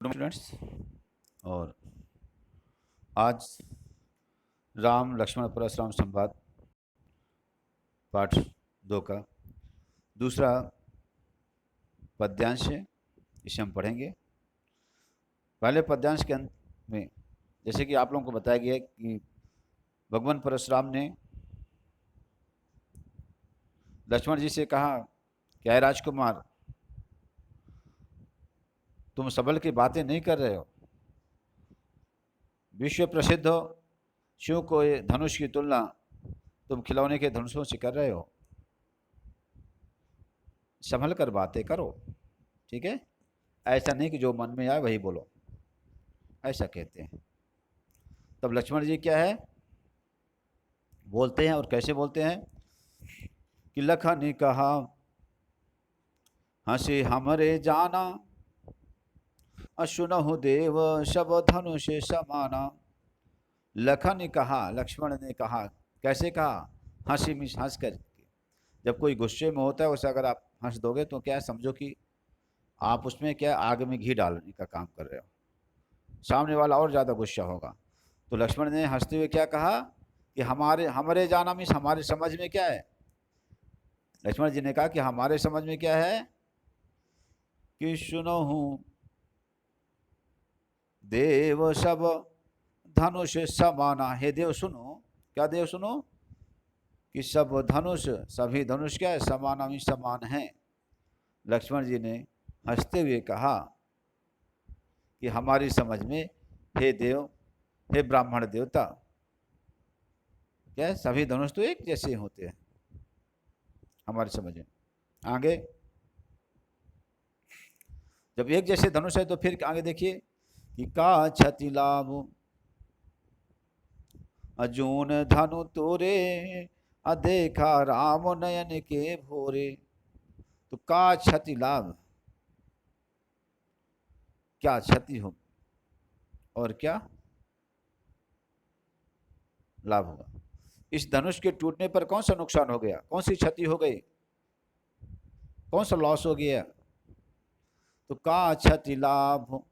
Students, और आज राम लक्ष्मण परशुराम संवाद पाठ 2 का दूसरा पद्यांश है। इसे हम पढ़ेंगे। पहले पद्यांश के अंत में जैसे कि आप लोगों को बताया गया है कि भगवान परशुराम ने लक्ष्मण जी से कहा कि अय राजकुमार, तुम सबल की बातें नहीं कर रहे हो। विश्व प्रसिद्ध हो शिव को ये धनुष की तुलना तुम खिलौने के धनुषों से कर रहे हो। संभल कर बातें करो, ठीक है। ऐसा नहीं कि जो मन में आए वही बोलो, ऐसा कहते हैं। तब लक्ष्मण जी क्या है बोलते हैं, और कैसे बोलते हैं कि लखन ने कहा हंसी हमरे जाना, अशुनहु देव सब धनुष समाना। लखन ने कहा, लक्ष्मण ने कहा, कैसे कहा? हंसी में हंस कर। जब कोई गुस्से में होता है उसे अगर आप हंस दोगे तो क्या समझो कि आप उसमें क्या आग में घी डालने का काम कर रहे हो, सामने वाला और ज़्यादा गुस्सा होगा। तो लक्ष्मण ने हंसते हुए क्या कहा कि हमारे जाना मीन्स हमारे समझ में क्या है। लक्ष्मण जी ने कहा कि हमारे समझ में क्या है कि सुनो हूँ देव सब धनुष समाना। हे देव सुनो, क्या देव सुनो कि सब धनुष, सभी धनुष क्या है? समाना मीन्स समान है। लक्ष्मण जी ने हंसते हुए कहा कि हमारी समझ में हे देव, हे ब्राह्मण देवता, क्या है? सभी धनुष तो एक जैसे होते हैं हमारी समझ में। आगे जब एक जैसे धनुष है तो फिर आगे देखिए कि का क्षति लाभ अर्जुन धनु तोरे, अदेखा राम नयन के भोरे। तो का क्षति लाभ, क्या क्षति हो और क्या लाभ होगा। इस धनुष के टूटने पर कौन सा नुकसान हो गया, कौन सी क्षति हो गई, कौन सा लॉस हो गया? तो का क्षति लाभ,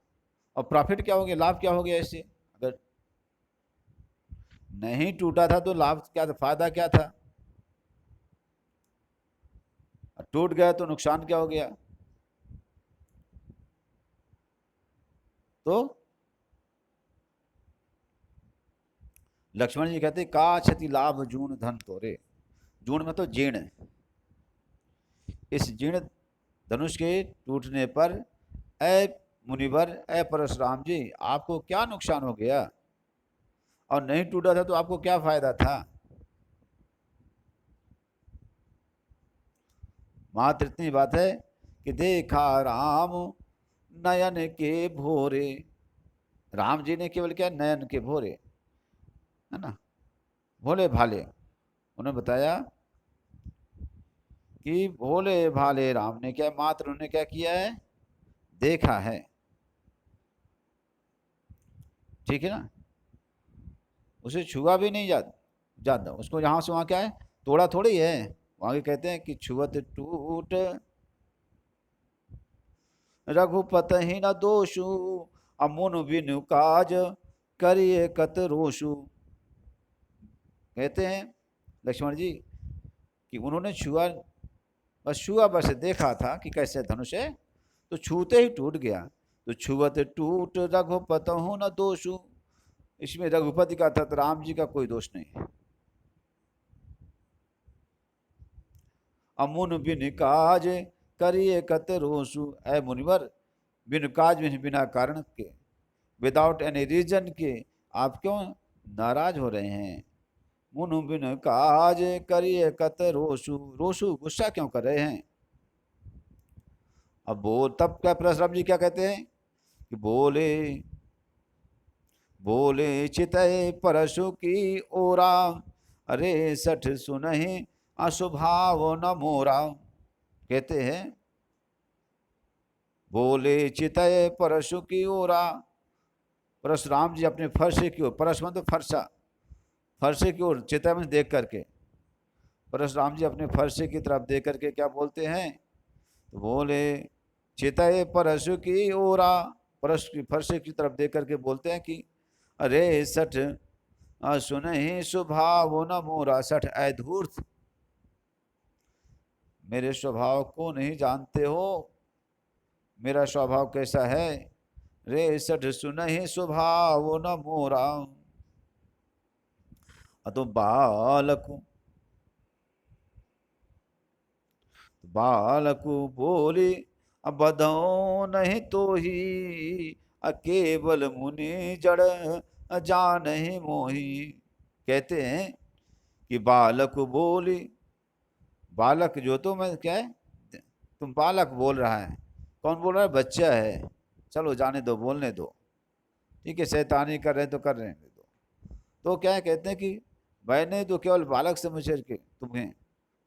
और प्रॉफिट क्या हो गया, लाभ क्या हो गया इससे? अगर नहीं टूटा था तो लाभ क्या था, फायदा क्या था? टूट गया तो नुकसान क्या हो गया? तो लक्ष्मण जी कहते का क्षति लाभ जून धन तोरे। जून में तो जीर्ण, इस जीर्ण धनुष के टूटने पर ऐ मुनिवर, ऐ परशुराम जी, आपको क्या नुकसान हो गया? और नहीं टूटा था तो आपको क्या फायदा था? मात्र इतनी बात है कि देखा राम नयन के भोरे। राम जी ने केवल क्या, नयन के भोरे, है ना, भोले भाले। उन्होंने बताया कि भोले भाले राम ने क्या, मात्र उन्होंने क्या किया है, देखा है, ठीक है ना। उसे छुआ भी नहीं जाता उसको, यहाँ से वहाँ क्या है, तोड़ा थोड़ी है। वहाँ कहते हैं कि छुअत टूट रघुपत ही न दोषु, अमुन बिनु काज करिए कत रोषु। कहते हैं लक्ष्मण जी कि उन्होंने छुआ बस देखा था कि कैसे धनुष है, तो छूते ही टूट गया। तो छुअत टूट रघुपत हो न दोषु, इसमें रघुपति का तथा राम जी का कोई दोष नहीं है। अमुन बिन काज करिए कत रोषु, ऐ मुनिवर, बिन काज में बिना कारण के, विदाउट एनी रीजन के आप क्यों नाराज हो रहे हैं? मुनु बिन काज करिए कत रोषु, रोषु गुस्सा क्यों कर रहे हैं? अब वो तब क्या परशुराम जी क्या कहते हैं कि बोले बोले चितय परशु की ओरा, अरे सठ सुनहि अशुभाव न मोरा। कहते हैं बोले चितय परशु की ओरा, परशुराम जी अपने फरसे की ओर, परश मतलब फरसा, फरसे की ओर, चितय में देख करके, परशुराम जी अपने फरसे की तरफ देख करके क्या बोलते हैं, तो बोले चितय परशु की ओरा, फरसे की तरफ देख करके बोलते हैं कि अरे सठ सुन ही स्वभाव न मोरा सठ ऐ धूर्त, मेरे स्वभाव को नहीं जानते हो, मेरा स्वभाव कैसा है। रे सठ सुन ही स्वभाव न मोरा, तो बालक बोली बधो नहीं तो ही, केवल मुनि जड़ जान ही मोही। कहते हैं कि बालक बोली, बालक जो तो मैं क्या है, तुम बालक बोल रहा है, कौन बोल रहा है, बच्चा है, चलो जाने दो, बोलने दो, ठीक है, शैतानी कर रहे हैं तो कर रहे हैं दो। तो क्या है, कहते हैं कि मैंने तो केवल बालक समझ करके तुम्हें,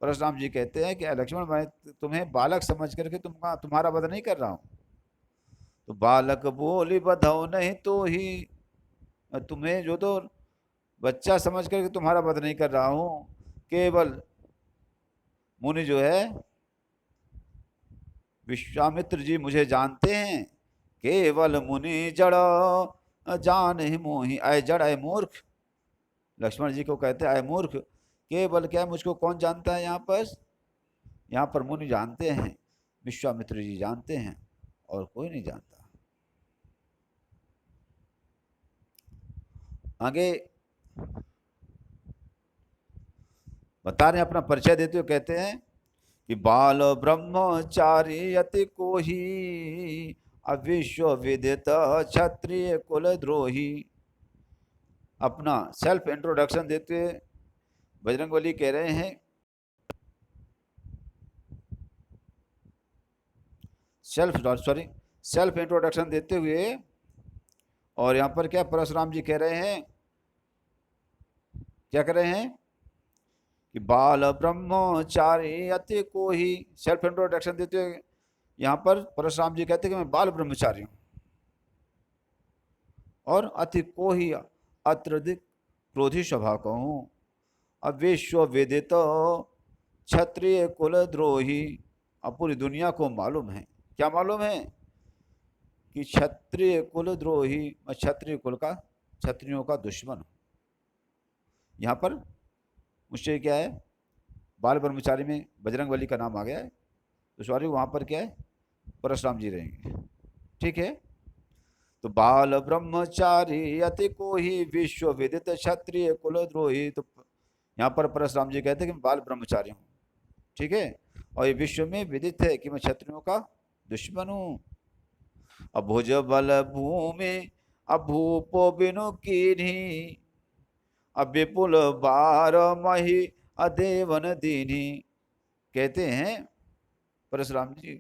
परशुराम जी कहते हैं कि लक्ष्मण मैं तुम्हें बालक समझ करके तुम्हारा वध नहीं कर रहा हूँ। तो बालक बोली बधो नहीं तो ही, तुम्हें जो तो बच्चा समझ करके तुम्हारा वध नहीं कर रहा हूँ, केवल मुनि जो है विश्वामित्र जी मुझे जानते हैं, केवल मुनि जड़ जान ही मोही। आय जड़ आय मूर्ख, लक्ष्मण जी को कहते हैं आय मूर्ख, केवल क्या मुझको कौन जानता है, यहाँ पर मुनि जानते हैं, विश्वामित्र जी जानते हैं, और कोई नहीं जानता। आगे बता रहे हैं, अपना परिचय देते हुए कहते हैं कि बाल ब्रह्मचारी अति कोही, अविश्व विदित क्षत्रिय कुल द्रोही। अपना सेल्फ इंट्रोडक्शन देते हुए बजरंगबली कह रहे हैं, सेल्फ इंट्रोडक्शन देते हुए, और यहाँ पर क्या परशुराम जी कह रहे हैं, क्या कह रहे हैं कि बाल ब्रह्मचारी अति कोही। सेल्फ इंट्रोडक्शन देते हुए यहाँ पर परशुराम जी कहते हैं कि मैं बाल ब्रह्मचारी हूँ, और अति कोही अत्यधिक क्रोधी स्वभाव का हूँ, अविश्व विदित क्षत्रिय कुल द्रोही। अब पूरी दुनिया को मालूम है, क्या मालूम है कि क्षत्रिय कुल द्रोही, मैं क्षत्रिय कुल का, क्षत्रियों का दुश्मन हूँ। यहाँ पर मुझसे क्या है, बाल ब्रह्मचारी में बजरंगबली का नाम आ गया है, तो सॉरी वहाँ पर क्या है, परशुराम जी रहेंगे, ठीक है। तो बाल ब्रह्मचारी अति कोही, विश्व विदित क्षत्रिय कुल द्रोही। तो यहाँ पर परशुराम जी कहते हैं कि मैं बाल ब्रह्मचारी हूँ, ठीक है, और ये विश्व में विदित है कि मैं क्षत्रियों का दुश्मन हूँ। अभुज बल भूमि अभूपो बिनु कीन्ही, अविपुल बार मही अदेवन दीनी। कहते हैं परशुराम जी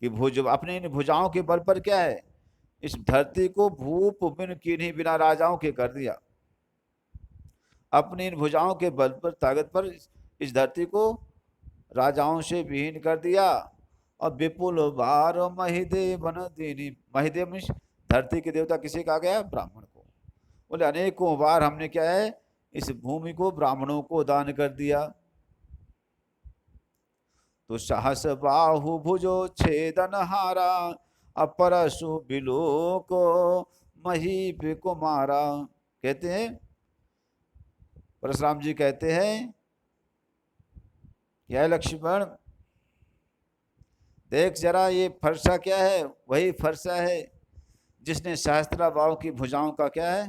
कि भुज, अपने इन भुजाओं के बल पर क्या है, इस धरती को भूप बिन कीन्ही, बिना राजाओं के कर दिया। अपनी इन भुजाओं के बल पर, ताकत पर इस धरती को राजाओं से विहीन कर दिया। और विपुल बार महिदेवन दीनी, महिदेव में धरती के देवता किसे कहा गया, ब्राह्मण को। बोले अनेकों बार हमने क्या है, इस भूमि को ब्राह्मणों को दान कर दिया। तो सहस बाहु भुजो छेदन हारा, अपरसु बिलोक महीप कुमारा। कहते हैं परशुराम जी कहते हैं, क्या लक्ष्मण देख जरा, ये फरसा क्या है, वही फरसा है जिसने सहस्त्राबाहु की भुजाओं का क्या है,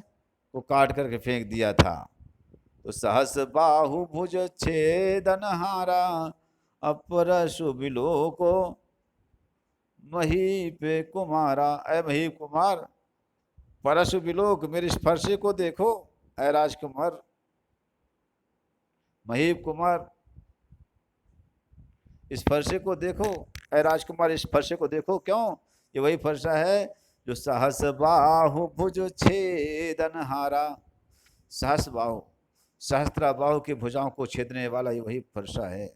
वो काट करके फेंक दिया था। तो सहस बाहु भुज छेदन हारा, अपरसु बिलोको महीप कुमारा। अय महीप कुमार, परशु बिलोक, मेरे इस फरसे को देखो, अय राजकुमार महीप कुमार, इस फरसे को देखो, अय राजकुमार इस फरसे को देखो। क्यों, ये वही फरसा है जो सहस बाहु भुज छेदन हारा। सहस बाहु, सहस्त्रा बाहु की भुजाओं को छेदने वाला ये वही फरसा है।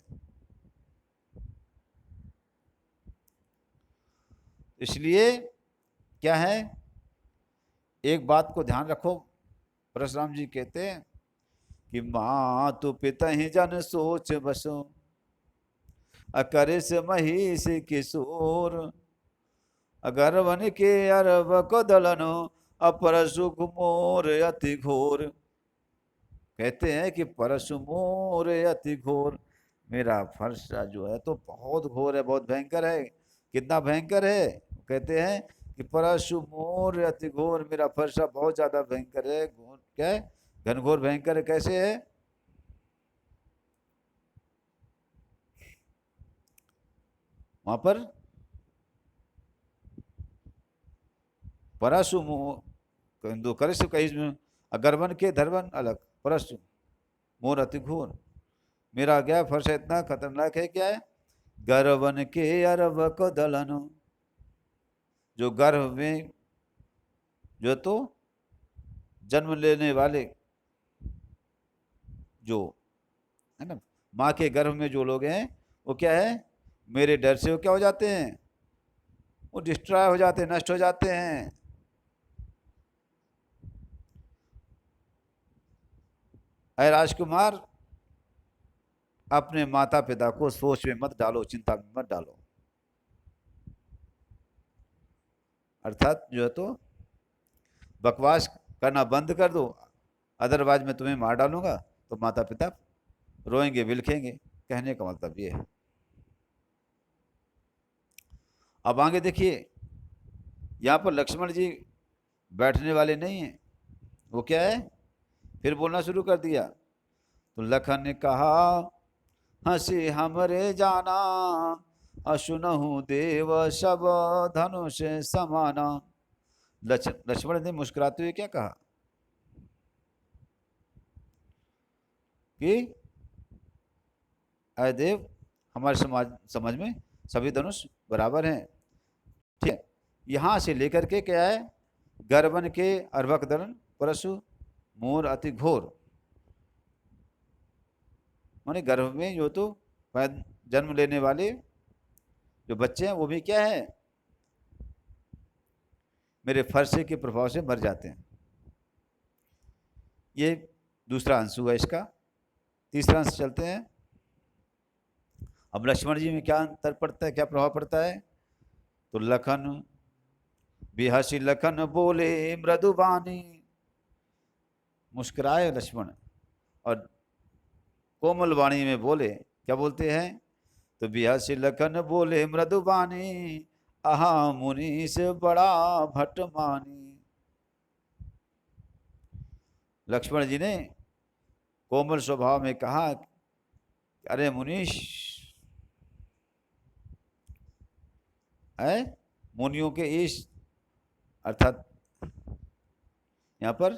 इसलिए क्या है, एक बात को ध्यान रखो, परशुराम जी कहते हैं कि मातु पिता ही जन सोच बसो, अकरिस महिष किशोर, अगर वन के अरब को दलनो अपर सुख मोर अति घोर। कहते हैं कि परसु मोर अति घोर, मेरा फरसा जो है तो बहुत घोर है, बहुत भयंकर है। कितना भयंकर है? कहते हैं कि परसु मोर अति घोर, मेरा फरसा बहुत ज्यादा भयंकर है। घोर क्या है? घनघोर भयंकर है। कैसे है? वहां पर परसु दो करसु कहीं अगरवन के धरवन अलग, परसु मोर अति घोर, मेरा क्या फर्श इतना खतरनाक है। क्या है? गर्वन के अरब को दलन, जो गर्भ में जो तो जन्म लेने वाले जो है ना, माँ के गर्भ में जो लोग हैं वो क्या है, मेरे डर से वो क्या हो जाते हैं, वो डिस्ट्रॉय हो जाते हैं, नष्ट हो जाते हैं। अरे राजकुमार, अपने माता पिता को सोच में मत डालो, चिंता में मत डालो। अर्थात जो है तो बकवास करना बंद कर दो, अदरवाइज मैं तुम्हें मार डालूंगा। तो माता पिता रोएंगे, बिलखेंगे। कहने का मतलब ये है। अब आगे देखिए, यहाँ पर लक्ष्मण जी बैठने वाले नहीं हैं। वो क्या है, फिर बोलना शुरू कर दिया। तो लखन ने कहा, हंसी हमरे जाना, असुनहु देव सब धनुष समाना। लक्ष्मण ने मुस्कुराते हुए क्या कहा कि अय देव, हमारे समझ में सभी धनुष बराबर हैं। ठीक है, यहाँ से लेकर के क्या है, गर्वन के अर्वक दलन परशु मोर अति घोर, माने गर्भ में जो तो जन्म लेने वाले जो बच्चे हैं वो भी क्या है, मेरे फरसे के प्रभाव से मर जाते हैं। ये दूसरा अंश हुआ इसका। तीसरा अंश चलते हैं। अब लक्ष्मण जी में क्या अंतर पड़ता है, क्या प्रभाव पड़ता है? तो लखन बिहसी लखन बोले मृदुबानी, मुस्कुराए लक्ष्मण और कोमल वाणी में बोले। क्या बोलते हैं? तो बिहसी लखन बोले मृदुबानी, आहा मुनि से बड़ा भट्टमानी। लक्ष्मण जी ने कोमल स्वभाव में कहा, अरे मुनीश, है मुनियों के इस, अर्थात यहाँ पर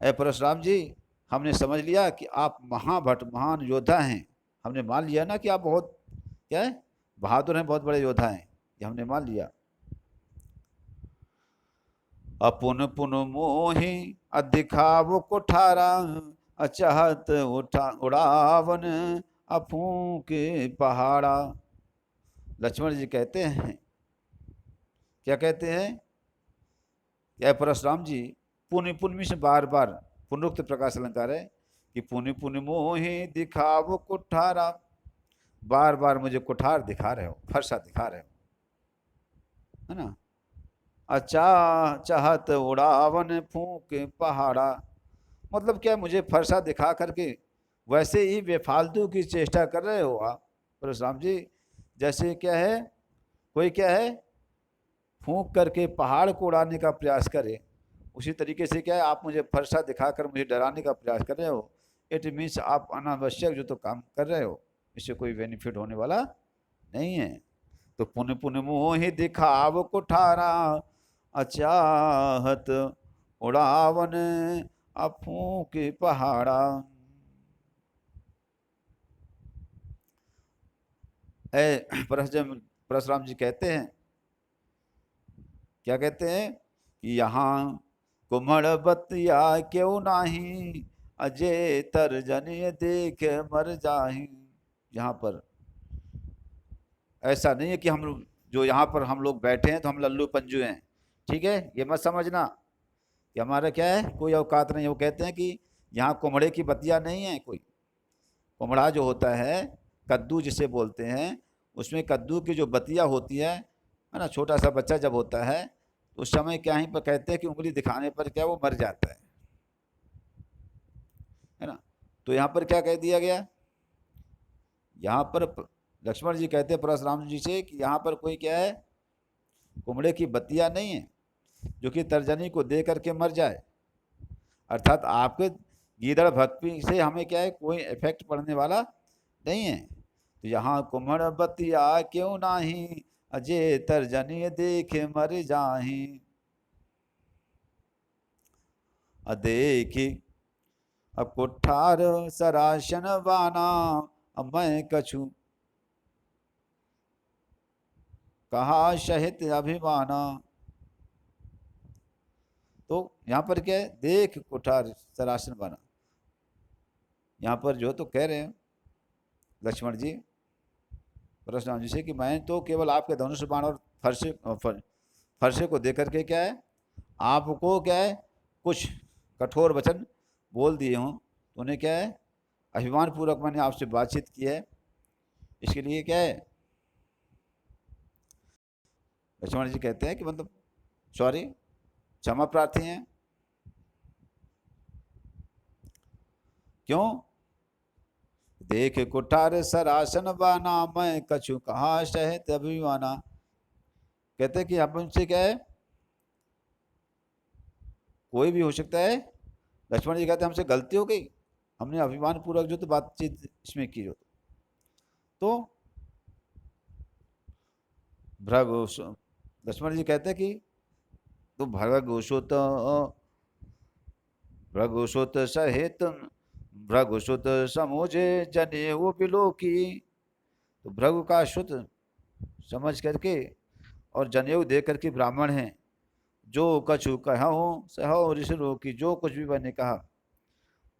अरे परशुराम जी, हमने समझ लिया कि आप महाभट महान योद्धा हैं। हमने मान लिया ना कि आप बहुत क्या है, बहादुर हैं, बहुत बड़े योद्धा हैं, ये हमने मान लिया। अपुन पुन मोहि अधिखाव कुठारा, अचाहत उड़ावन अफू के पहाड़ा। लक्ष्मण जी कहते हैं, क्या कहते हैं? क्या परशुराम जी, पुण्य पुण्य से बार बार पुनरुक्त प्रकाश अलंकार है कि पुण्य पुण्य मोहि दिखाव कुठारा, बार बार मुझे कुठार दिखा रहे हो, फरसा दिखा रहे हो, है ना। अच्छा चाहत उड़ावन फूक पहाड़ा, मतलब क्या, मुझे फरसा दिखा करके वैसे ही बेफालतू की चेष्टा कर रहे हो आप परशुराम जी। जैसे क्या है, कोई क्या है फूंक करके पहाड़ को उड़ाने का प्रयास करे, उसी तरीके से क्या है, आप मुझे फरसा दिखाकर मुझे डराने का प्रयास कर रहे हो। इट मीन्स आप अनावश्यक जो तो काम कर रहे हो, इससे कोई बेनिफिट होने वाला नहीं है। तो पुण्य पुण्य मोहि दिखाव कुठारा, अचाहत उड़ावन अफू के पहाड़ा। परशुराम जी कहते हैं, क्या कहते हैं कि यहाँ कुम्हड़ बतिया क्यों नाही, अजय तर्जनी देख मर जाही। यहाँ पर ऐसा नहीं है कि हम जो यहाँ पर हम लोग बैठे हैं तो हम लल्लू पंजू हैं, ठीक है, ये मत समझना कि हमारा क्या है कोई औकात नहीं। वो कहते हैं कि यहाँ कुम्हड़े की बतिया नहीं है कोई। कुम्हड़ा जो होता है, कद्दू जिसे बोलते हैं, उसमें कद्दू की जो बतिया होती है है ना। छोटा सा बच्चा जब होता है तो उस समय क्या ही पर कहते हैं कि उंगली दिखाने पर क्या वो मर जाता है ना। तो यहाँ पर क्या कह दिया गया, यहाँ पर लक्ष्मण जी कहते हैं परशुराम जी से कि यहाँ पर कोई क्या है, कुमड़े की बत्तियां नहीं है जो कि तर्जनी को दे करके मर जाए। अर्थात आपके गीदड़ भक्ति से हमें क्या है, कोई इफेक्ट पड़ने वाला नहीं है। तो यहाँ कुम्हड़ बतिया क्यों नाही, अजय तर्जनी देखे मर जाही। देखी अब कुठार सराशन बाना, अब मैं कछु कहा शहित अभिमाना। तो यहाँ पर क्या है, देख कुठार सरासन बाना, यहाँ पर जो तो कह रहे हैं लक्ष्मण जी परशुराम जी से कि मैं तो केवल आपके धनुष बाण और फरसे को देकर के क्या है, आपको क्या है कुछ कठोर वचन बोल दिए हूँ, तो उन्हें क्या है अभिमान पूर्वक मैंने आपसे बातचीत की है, इसके लिए क्या है लक्ष्मण जी कहते हैं कि मतलब सॉरी, क्षमा प्रार्थी हैं। क्यों, देख कुठार सरासन बाना, मैं कछु कहा शहित अभिमाना। कहते हैं कि हम उनसे क्या है, कोई भी हो सकता है, लक्ष्मण जी कहते हैं हमसे गलती हो गई, हमने अभिमान पूर्वक जो तो बातचीत इसमें की जो तो भृगु लक्ष्मण जी कहते हैं कि तो भृगुसुत भृगुसुत सहित भृगुसुत समुझे जनेऊ बिलोकी। तो भृगु का सुत समझ करके और जनेऊ दे करके ब्राह्मण हैं, जो कछु कहूँ सहो ऋषि रोकी, जो कुछ भी मैंने कहा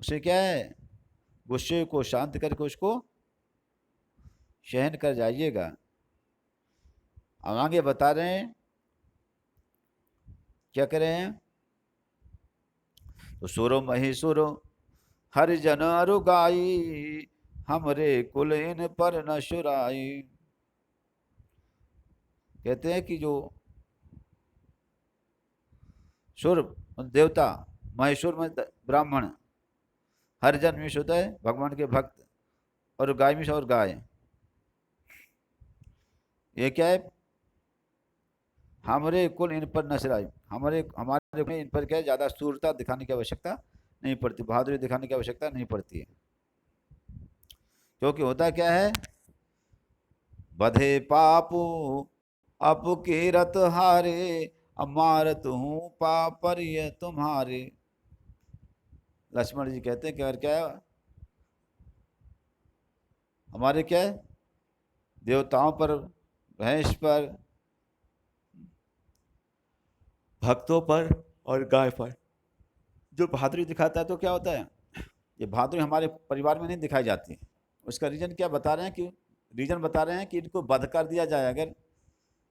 उसे क्या है गुस्से को शांत करके उसको सहन कर जाइएगा। अब आगे बता रहे हैं क्या करें, तो सुरो महीसुरो हरिजन अरुगाई, हमरे कुल इन पर न शुराई। कहते हैं कि जो सुर देवता, महेश्वर में ब्राह्मण, हरिजन में होता है भगवान के भक्त, और गाय में और गाय, ये क्या है हमारे कुल इन पर नशराई, हमारे इन पर क्या है ज़्यादा स्थूलता दिखाने की आवश्यकता नहीं पड़ती, बहादुरी दिखाने की आवश्यकता नहीं पड़ती है। क्योंकि होता क्या है, बधे पापू अपके रत हारे, अमारत हूँ पापर ये तुम्हारे। लक्ष्मण जी कहते हैं कि अगर क्या है हमारे क्या है देवताओं पर, भैंस पर, भक्तों पर और गाय पर जो बहादुरी दिखाता है तो क्या होता है, ये बहादुरी हमारे परिवार में नहीं दिखाई जाती। उसका रीजन क्या बता रहे हैं कि रीजन बता रहे हैं कि इनको वध कर दिया जाए अगर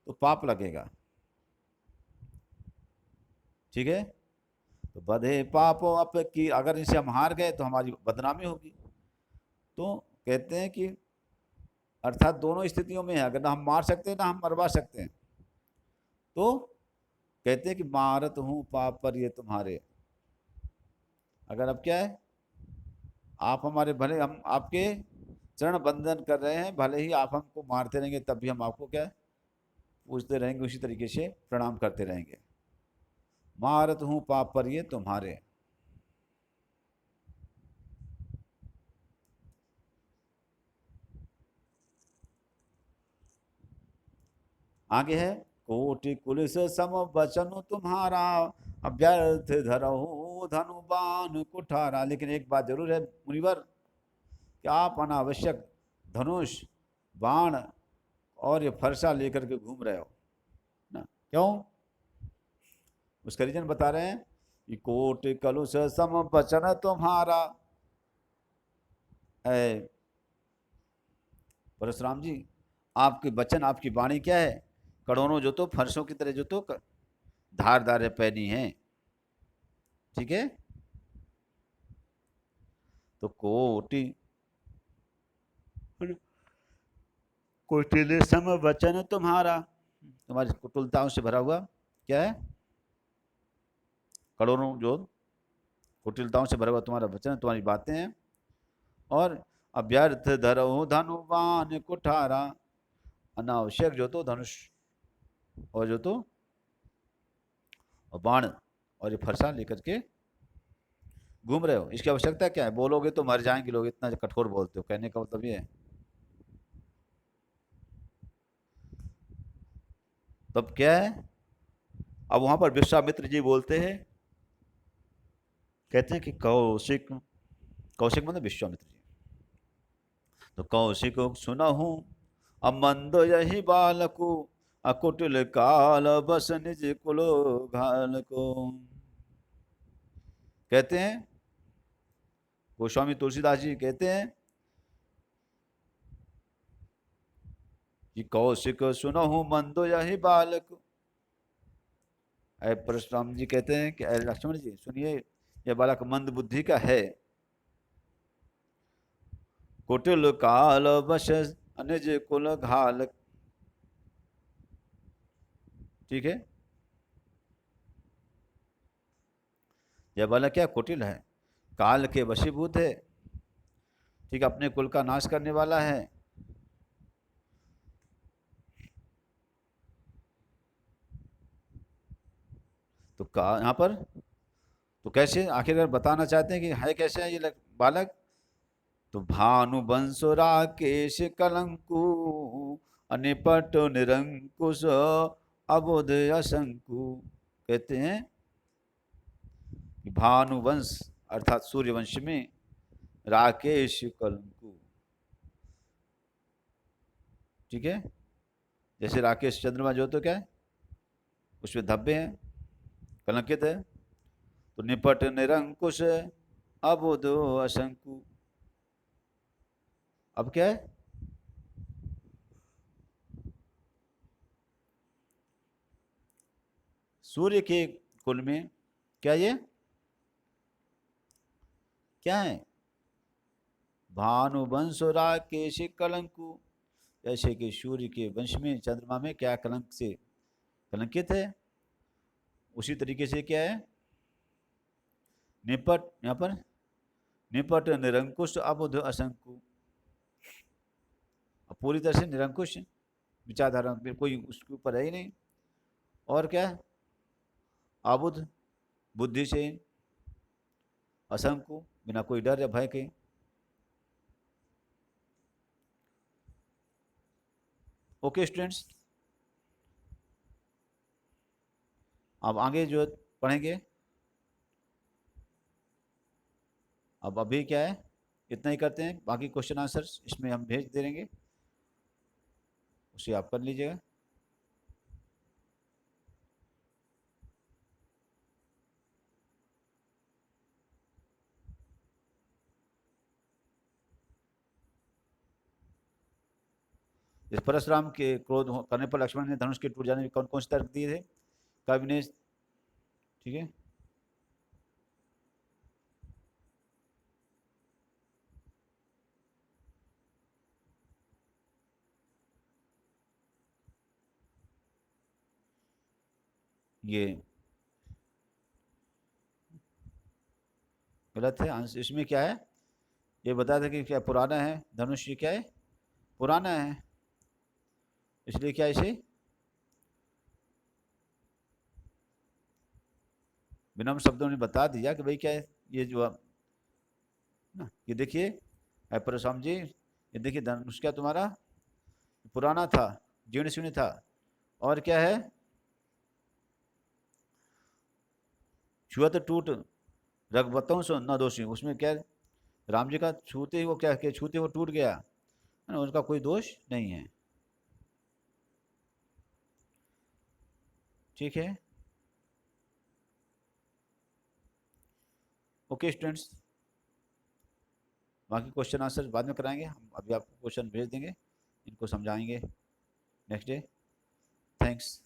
तो पाप लगेगा, ठीक है। तो बधे पापो अप की, अगर इनसे हम हार गए तो हमारी बदनामी होगी। तो कहते हैं कि अर्थात दोनों स्थितियों में है, अगर ना हम मार सकते हैं ना हम मरवा सकते हैं। तो कहते हैं कि मारत हूँ पाप पर ये तुम्हारे, अगर अब क्या है आप हमारे भले हम आपके चरण बंधन कर रहे हैं, भले ही आप हमको मारते रहेंगे तब भी हम आपको क्या पूछते रहेंगे, उसी तरीके से प्रणाम करते रहेंगे। मारत हूँ पाप पर ये तुम्हारे। आगे है कोटि कुलिस सम बचनु तुम्हारा, अभ्यर्थ धरहु धनुबान कुठारा। लेकिन एक बात जरूर है मुनिवर कि आप अनावश्यक धनुष बाण और ये फरसा लेकर के घूम रहे हो ना, क्यों, उसका रीजन बता रहे हैं कि कोटि कलुष सम बचन तुम्हारा। परशुराम जी आपके वचन, आपकी वाणी क्या है, करोड़ों जो तो फरसों की तरह जो तो धारदार पैनी है, ठीक है। तो कोटि कोटिल सम वचन तुम्हारा, तुम्हारी कुटिलताओं से भरा हुआ क्या है, करोड़ों जो कुटिलताओं से भरा हुआ तुम्हारा वचन, तुम्हारी बातें हैं। और अभ्यर्थ धरो धनुवान कुठारा, अनावश्यक जो तो धनुष और जो तो बाण और ये फरसा लेकर के घूम रहे हो, इसकी आवश्यकता क्या है? बोलोगे तो मर जाएंगे लोग, इतना कठोर बोलते हो, कहने का मतलब ये है। तब क्या है, अब वहां पर विश्वामित्र जी बोलते हैं, कहते हैं कि कौशिक, कौशिक मतलब विश्वामित्र जी, तो कौशिक सुनहु अमंद यही बालको, अकुटिल काल बस निज कुलो घाल को। कहते हैं गोस्वामी तुलसीदास जी कहते हैं कि कौशिक सुनहु मंदो यही बालक, परशुराम जी कहते हैं कि लक्ष्मण जी सुनिए, यह बालक मंद बुद्धि का है, कुटिल काल बस निज कुल घाल। ठीक है, यह बालक क्या कुटिल है, काल के वशीभूत है, ठीक है, अपने कुल का नाश करने वाला है। तो यहाँ पर तो कैसे आखिरकार बताना चाहते हैं कि है कैसे है ये बालक, तो भानु बंसो राकेश कलंकु, अनिपट निरंकुश अबोध असंकु। कहते हैं कि भानुवंश अर्थात सूर्यवंश में राकेश कलंकु, ठीक है, जैसे राकेश चंद्रमा जो तो क्या है, उसमें धब्बे हैं, कलंकित है, तो निपट निरंकुश अबोध असंकु। अब क्या है, सूर्य के कुल में क्या ये क्या है, भानुवंश राकेश कलंकु, जैसे कि सूर्य के वंश में चंद्रमा में क्या कलंक से कलंकित है, उसी तरीके से क्या है, निपट, यहाँ पर निपट निरंकुश अबुध असंकु, पूरी तरह से निरंकुश विचारधारा कोई उसके ऊपर है ही नहीं, और क्या है, अबुध बुद्धि से, असंकु बिना कोई डर या भय के। ओके स्टूडेंट्स, अब आगे जो पढ़ेंगे, अब अभी क्या है इतना ही करते हैं, बाकी क्वेश्चन आंसर्स इसमें हम भेज दे देंगे, उसे आप कर लीजिएगा। इस परशुराम के क्रोध करने पर लक्ष्मण ने धनुष के टूट जाने के कौन कौन से तर्क दिए थे, कवि ने, ठीक है, ये गलत है आंसर, इसमें क्या है, ये बता था कि क्या पुराना है धनुष, ये क्या है पुराना है, इसलिए क्या इसे विनम्र शब्दों ने बता दिया कि भाई क्या है ये जो ना, ये देखिए परशुराम जी, ये देखिए धनुष क्या तुम्हारा पुराना था, जीर्ण शीर्ण था, और क्या है छुअत टूट रघुवतों सो न दोषी, उसमें क्या राम जी का छूते ही वो क्या छूते वो टूट गया है ना, उनका कोई दोष नहीं है। ठीक है, ओके स्टूडेंट्स, बाकी क्वेश्चन आंसर बाद में कराएंगे हम, अभी आपको क्वेश्चन भेज देंगे, इनको समझाएंगे नेक्स्ट डे। थैंक्स।